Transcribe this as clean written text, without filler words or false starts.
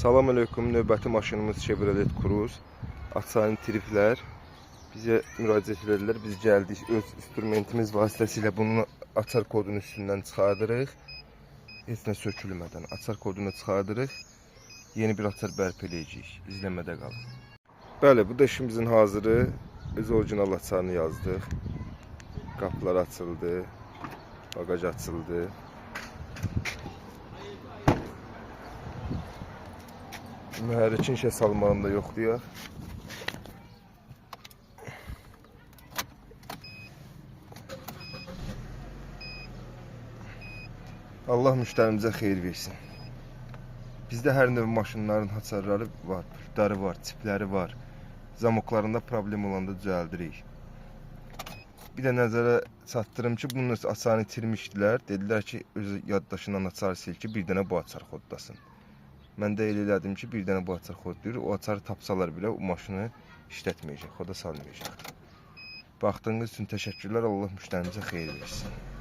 Salam əleykum, növbəti maşınımız Chevrolet Cruze. Açarını itiriblər. Bizə müraciət edilər. Biz gəldik, öz instrumentimiz vasitəsilə bunun açar kodunu üstündən çıxardırıq. Heç nə sökülmədən açar kodunu çıxardırıq. Yeni bir açar bərpa edəcəyik. İzləmədə qalın. Bəli, bu da işimizin hazırı. Öz orijinal açarını yazdıq. Qapılar açıldı. Bagaj açıldı. Mühərrikin işə salmağında yoxlayaq. Allah müştərimizə xeyir versin. Bizdə hər növ maşınların hasarları var, pultları var, çipləri var. Zamoklarında problem olanda düzəldirik. Bir də nəzərə çatdırım ki, bunun açarını itirmişdilər. Dedilər ki, öz yaddaşından açar sil ki, bir dənə bu açar koddasın. Mən də elə elədim ki, bir dənə bu açar kodlayır. O açarı tapsalar belə o maşını işlətməyəcək, koda salmayacaq. Baxdığınız üçün təşəkkürlər. Allah müştərimizə xeyir versin.